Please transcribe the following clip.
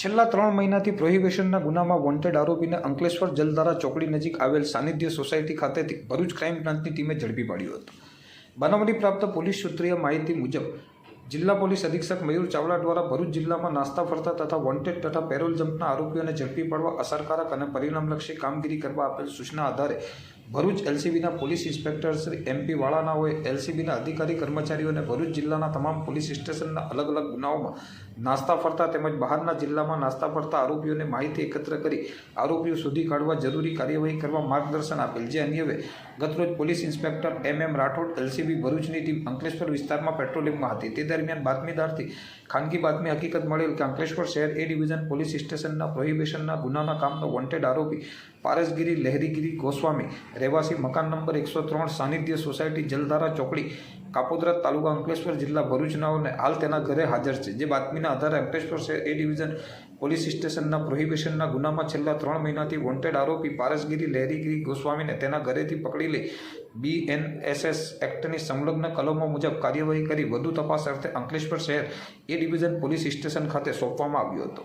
છેલ્લા 3 મહિનાથી પ્રોહિબિશનના ગુનામાં વોન્ટેડ આરોપીને અંકલેશ્વર જલધારા ચોકડી નજીક આવેલ સાનિધ્ય સોસાયટી ખાતેથી ભરૂચ ક્રાઇમ બ્રાન્ચની ટીમે ઝડપી પાડ્યો હતો. બનાવની પ્રાપ્ત પોલીસ સૂત્રીય માહિતી મુજબ જિલ્લા પોલીસ અધિક્ષક મયુર ચાવડા દ્વારા ભરૂચ જિલ્લામાં નાસ્તા ફરતા તથા વોન્ટેડ તથા પેરોલ જમ્પના આરોપીઓને ઝડપી પાડવા અસરકારક અને પરિણામલક્ષી કામગીરી કરવા આપેલ સૂચના આધારે ભરૂચ એલસીબીના પોલીસ ઇન્સ્પેક્ટર શ્રી એમપી વાળાનાઓએ એલસીબીના અધિકારી કર્મચારીઓને ભરૂચ જિલ્લાના તમામ પોલીસ સ્ટેશનના અલગ અલગ ગુનાઓમાં નાસ્તા ફરતા તેમજ બહારના જિલ્લામાં નાસ્તા ફરતા આરોપીઓને માહિતી એકત્ર કરી આરોપીઓ શોધી કાઢવા જરૂરી કાર્યવાહી કરવા માર્ગદર્શન આપેલ. જે અન્વયે ગતરોજ police inspector M Rathod LCB ભરૂચની ટીમ અંકલેશ્વર વિસ્તારમાં પેટ્રોલિંગમાં હતી. તે દરમિયાન બાતમીદારથી ખાનગી બાતમી હકીકત મળેલ કે અંકલેશ્વર શહેર એ ડિવિઝન પોલીસ સ્ટેશનના પ્રોહિબિશનના ગુનાના કામનો વોન્ટેડ આરોપી પારસગીરી લહેરીગીરી ગોસ્વામી રહેવાસી મકાન નંબર 103 સાનિધ્ય સોસાયટી જલધારા ચોકડી કાપોદ્રા તાલુકા અંકલેશ્વર જિલ્લા ભરૂચનાઓને હાલ તેના ઘરે હાજર છે. જે બાતમીના આધારે અંકલેશ્વર શહેર એ ડિવિઝન પોલીસ સ્ટેશનના પ્રોહિબિશનના ગુનામાં છેલ્લા 3 મહિનાથી વોન્ટેડ આરોપી પારસગીરી લહેરીગીરી ગોસ્વામીને તેના ઘરેથી પકડી લઈ BNSS એક્ટની સંલગ્ન કલમો મુજબ કાર્યવાહી કરી વધુ તપાસ અર્થે અંકલેશ્વર શહેર એ ડિવિઝન પોલીસ સ્ટેશન ખાતે સોંપવામાં આવ્યો હતો.